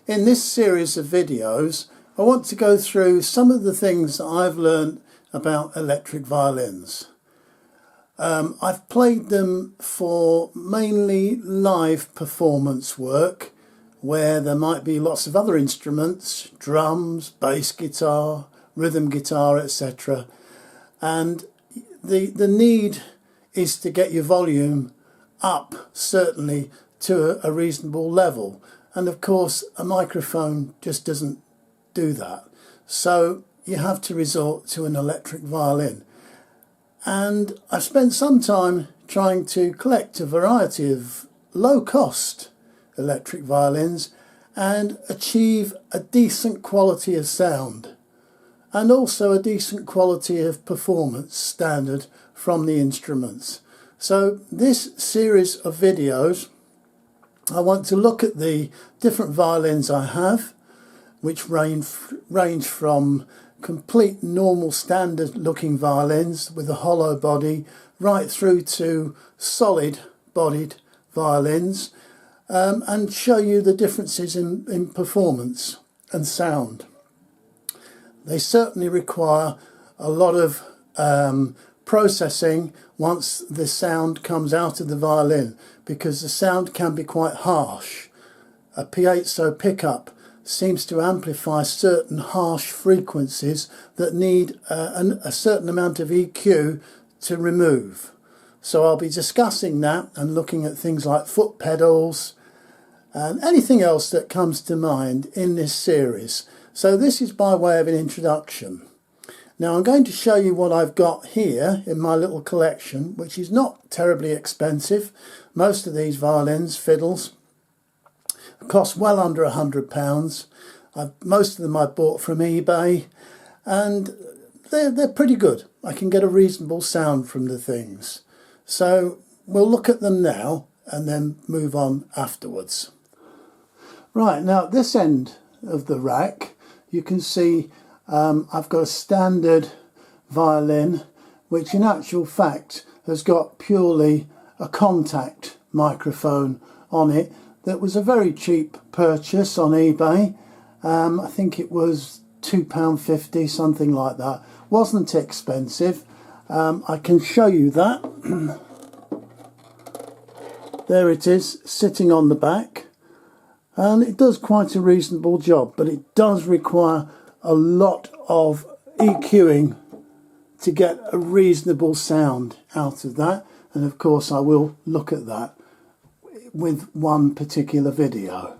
In this series of videos, I want to go through some of the things that I've learned about electric violins. I've played them for mainly live performance work, where there might be lots of other instruments, drums, bass guitar, rhythm guitar, etc. And the need is to get your volume up, certainly to a reasonable level. And of course, a microphone just doesn't do that. So you have to resort to an electric violin. And I've spent some time trying to collect a variety of low-cost electric violins and achieve a decent quality of sound and also a decent quality of performance standard from the instruments. So this series of videos, I want to look at the different violins I have, which range from complete normal standard looking violins with a hollow body right through to solid bodied violins, and show you the differences in performance and sound. They certainly require a lot of processing once the sound comes out of the violin, because the sound can be quite harsh. A piezo pickup seems to amplify certain harsh frequencies that need a certain amount of EQ to remove. So I'll be discussing that and looking at things like foot pedals and anything else that comes to mind in this series. So this is by way of an introduction. Now I'm going to show you what I've got here in my little collection, which is not terribly expensive. Most of these violins, fiddles, cost well under £100. Most of them I bought from eBay, and they're pretty good. I can get a reasonable sound from the things. So we'll look at them now and then move on afterwards. Right, now at this end of the rack you can see I've got a standard violin, which in actual fact has got purely a contact microphone on it. That was a very cheap purchase on eBay. I think it was £2.50, something like that. Wasn't expensive. I can show you that. There it is, sitting on the back. And it does quite a reasonable job, but it does require a lot of EQing to get a reasonable sound out of that. And of course I will look at that with one particular video.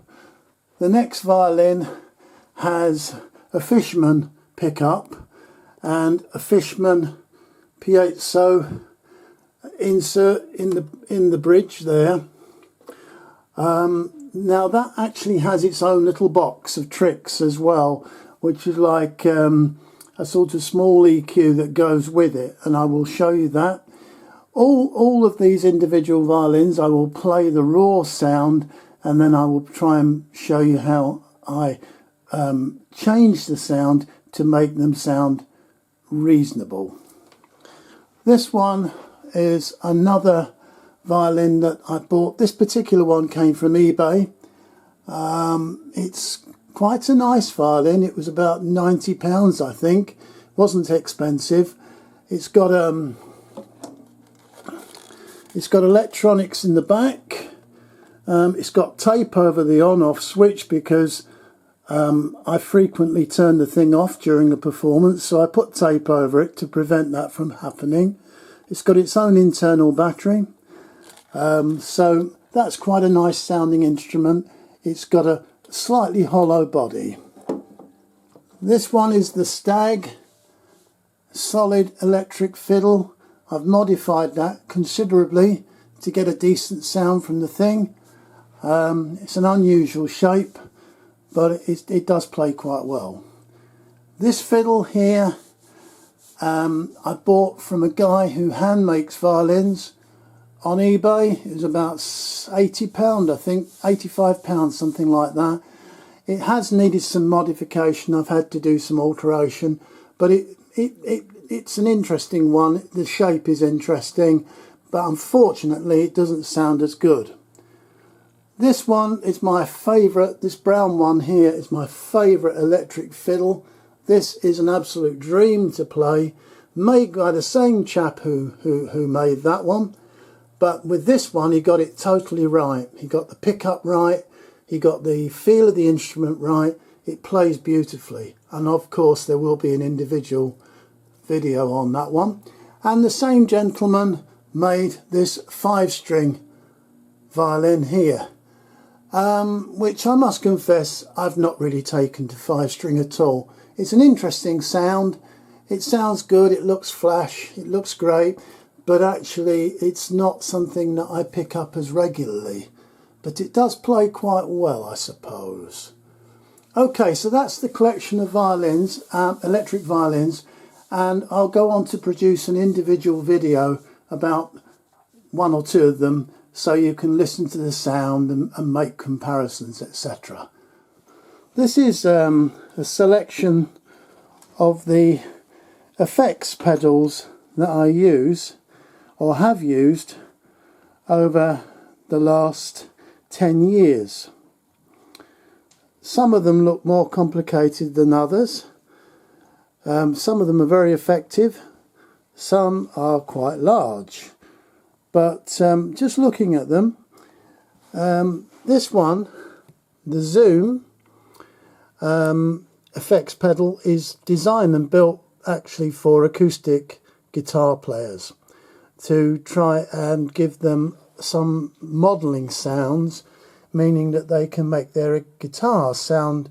The next violin has a Fishman pickup and a Fishman piezo insert in the bridge there. Now that actually has its own little box of tricks as well, which is like a sort of small EQ that goes with it, and I will show you that. All of these individual violins I will play the raw sound, and then I will try and show you how I change the sound to make them sound reasonable. This one is another violin that I bought. This particular one came from eBay. It's quite a nice violin. It was about £90, I think. Wasn't expensive. It's got electronics in the back. It's got tape over the on-off switch because I frequently turn the thing off during a performance, so I put tape over it to prevent that from happening. It's got its own internal battery, so that's quite a nice sounding instrument. It's got a slightly hollow body. This one is the Stag solid electric fiddle. I've modified that considerably to get a decent sound from the thing. It's an unusual shape, but it does play quite well. This fiddle here I bought from a guy who hand makes violins on eBay. It was about £80, I think, £85, something like that. It has needed some modification. I've had to do some alteration, but it's an interesting one. The shape is interesting, but unfortunately it doesn't sound as good. This one is my favourite. This brown one here is my favourite electric fiddle. This is an absolute dream to play, made by the same chap who made that one. But with this one, he got it totally right. He got the pickup right. He got the feel of the instrument right. It plays beautifully. And of course, there will be an individual video on that one. And the same gentleman made this 5-string violin here, which I must confess I've not really taken to 5-string at all. It's an interesting sound. It sounds good. It looks flash. It looks great. But actually it's not something that I pick up as regularly, but it does play quite well, I suppose. Okay, so that's the collection of violins, electric violins, and I'll go on to produce an individual video about 1 or 2 of them so you can listen to the sound and make comparisons, etc. This is a selection of the effects pedals that I use or have used over the last 10 years. Some of them look more complicated than others. Some of them are very effective. Some are quite large. But just looking at them, this one, the Zoom effects pedal, is designed and built actually for acoustic guitar players, to try and give them some modelling sounds, meaning that they can make their guitar sound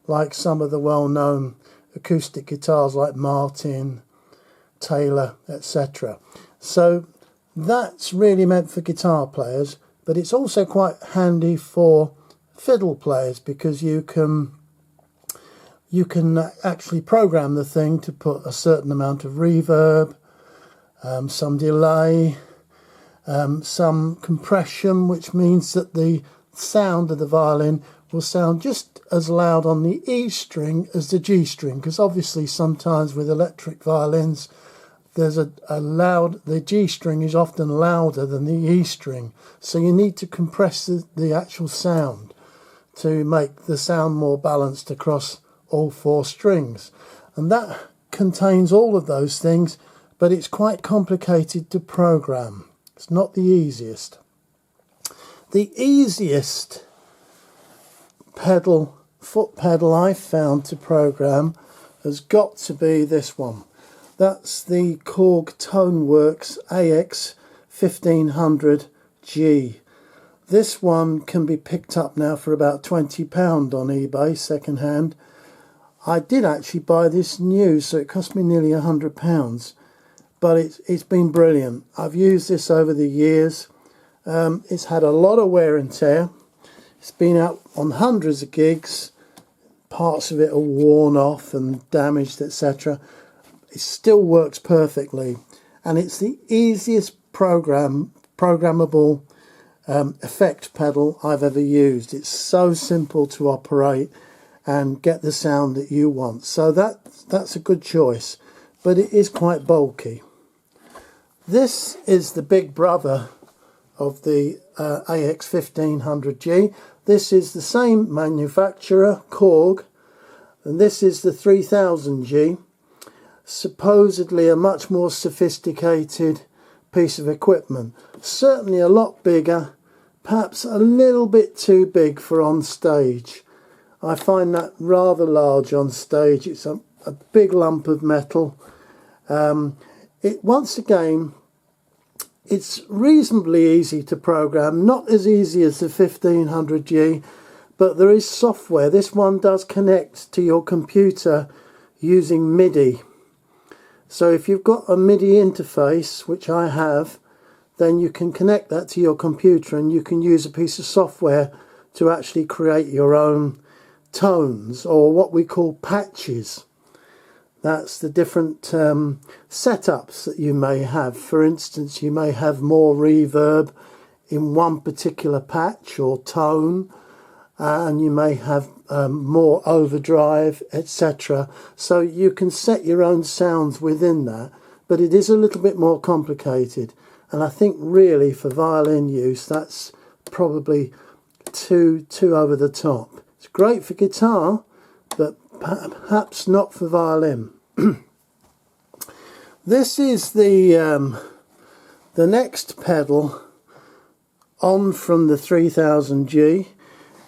like some of the well-known acoustic guitars like Martin, Taylor, etc. So that's really meant for guitar players, but it's also quite handy for fiddle players, because you can actually program the thing to put a certain amount of reverb, some delay, some compression, which means that the sound of the violin will sound just as loud on the E string as the G string, because obviously sometimes with electric violins there's the G string is often louder than the E string, so you need to compress the actual sound to make the sound more balanced across all 4 strings, and that contains all of those things, but it's quite complicated to program. It's not the easiest. The easiest foot pedal I've found to program has got to be this one. That's the Korg Toneworks AX 1500G. This one can be picked up now for about £20 on eBay, second hand. I did actually buy this new, so it cost me nearly £100, but it's been brilliant. I've used this over the years. It's had a lot of wear and tear. It's been out on hundreds of gigs. Parts of it are worn off and damaged, etc. It still works perfectly, and it's the easiest programmable effect pedal I've ever used. It's so simple to operate and get the sound that you want. So that's a good choice, but it is quite bulky. This is the big brother of the AX 1500G. This is the same manufacturer, Korg, and this is the 3000G. Supposedly a much more sophisticated piece of equipment. Certainly a lot bigger, perhaps a little bit too big for on stage. I find that rather large on stage. It's a big lump of metal. Once again, it's reasonably easy to program, not as easy as the 1500G, but there is software. This one does connect to your computer using MIDI. So if you've got a MIDI interface, which I have, then you can connect that to your computer and you can use a piece of software to actually create your own tones, or what we call patches. That's the different setups that you may have. For instance, you may have more reverb in one particular patch or tone, and you may have more overdrive, etc. So you can set your own sounds within that, but it is a little bit more complicated. And I think really for violin use, that's probably too over the top. It's great for guitar, but perhaps not for violin. This is the next pedal on from the 3000G,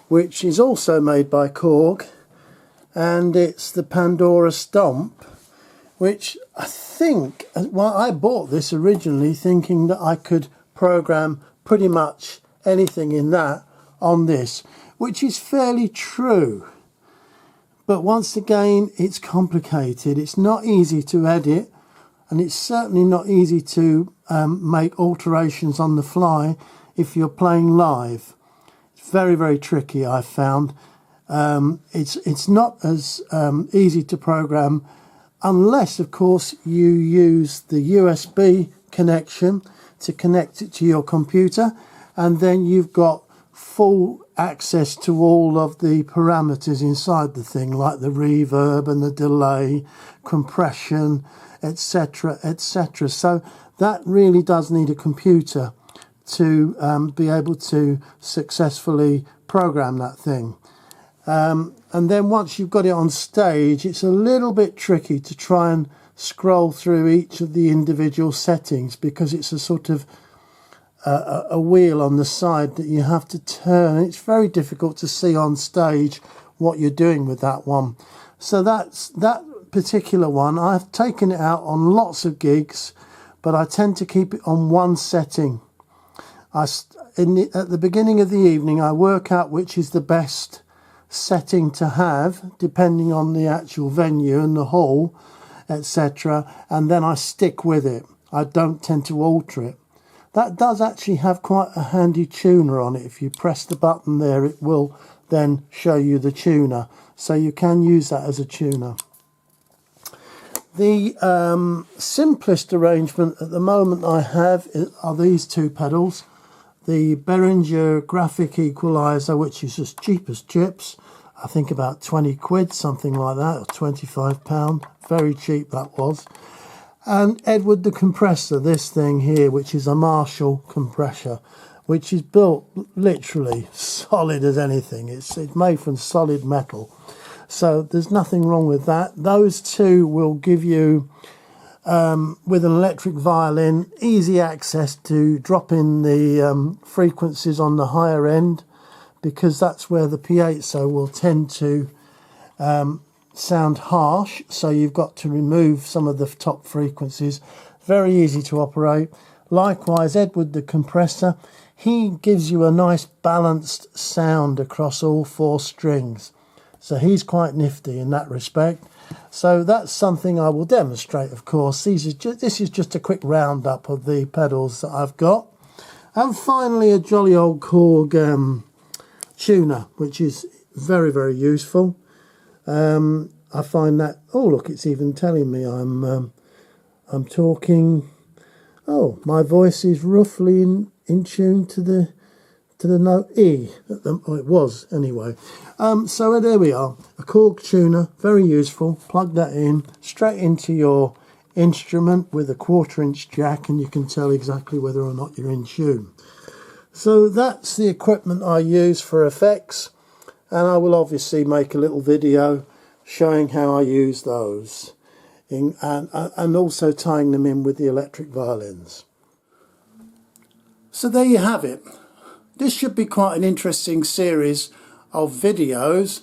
which is also made by Korg, and it's the Pandora Stomp, which I think, well, I bought this originally thinking that I could program pretty much anything in that on this, which is fairly true. But once again, it's complicated. It's not easy to edit, and it's certainly not easy to make alterations on the fly if you're playing live. It's very, very tricky, I've found. It's not as easy to program unless, of course, you use the USB connection to connect it to your computer, and then you've got full access to all of the parameters inside the thing, like the reverb and the delay, compression, etc., etc. So that really does need a computer to be able to successfully program that thing. And then once you've got it on stage, it's a little bit tricky to try and scroll through each of the individual settings, because it's a sort of a wheel on the side that you have to turn. It's very difficult to see on stage what you're doing with that one. So that particular one, I've taken it out on lots of gigs, but I tend to keep it on one setting. At the beginning of the evening, I work out which is the best setting to have, depending on the actual venue and the hall, etc., and then I stick with it. I don't tend to alter it. That does actually have quite a handy tuner on it. If you press the button there, it will then show you the tuner, so you can use that as a tuner. The simplest arrangement at the moment I have are these two pedals. The Behringer graphic equalizer, which is as cheap as chips, I think about 20 quid, something like that, or £25. Very cheap that was. And Edward the compressor, this thing here, which is a Marshall compressor, which is built literally solid as anything. It's made from solid metal. So there's nothing wrong with that. Those two will give you, with an electric violin, easy access to drop in the frequencies on the higher end, because that's where the piezo will tend to sound harsh, so you've got to remove some of the top frequencies. Very easy to operate. Likewise, Edward the compressor, he gives you a nice balanced sound across all four strings, so he's quite nifty in that respect. So that's something I will demonstrate, of course. This is just a quick roundup of the pedals that I've got. And finally, a jolly old Korg tuner, which is very, very useful. I find that, oh look, it's even telling me I'm talking. Oh, my voice is roughly in tune to the note E. Oh, it was anyway. So there we are, a Korg tuner, very useful. Plug that in straight into your instrument with a 1/4-inch jack, and you can tell exactly whether or not you're in tune. So that's the equipment I use for effects, and I will obviously make a little video showing how I use those, and also tying them in with the electric violins. So there you have it. This should be quite an interesting series of videos,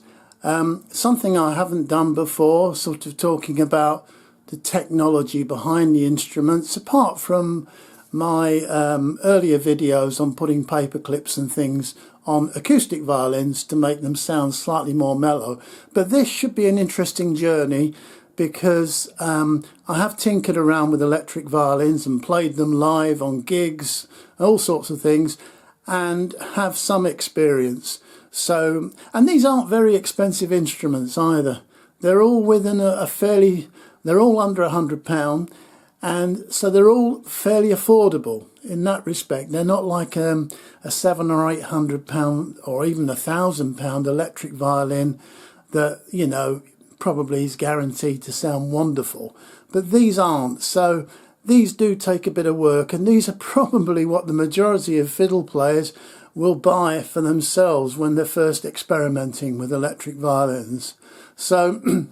something I haven't done before, sort of talking about the technology behind the instruments, apart from my earlier videos on putting paper clips and things on acoustic violins to make them sound slightly more mellow. But this should be an interesting journey, because I have tinkered around with electric violins and played them live on gigs, all sorts of things, and have some experience. So, and these aren't very expensive instruments either. They're all within they're all under £100, and so they're all fairly affordable in that respect. They're not like a £700 or £800 or even £1,000 electric violin that, you know, probably is guaranteed to sound wonderful. But these aren't. So these do take a bit of work, and these are probably what the majority of fiddle players will buy for themselves when they're first experimenting with electric violins. So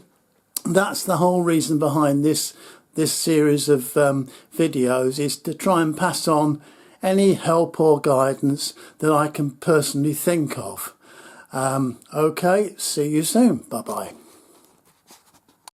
that's the whole reason behind this series of videos, is to try and pass on any help or guidance that I can personally think of. Okay, see you soon. Bye bye.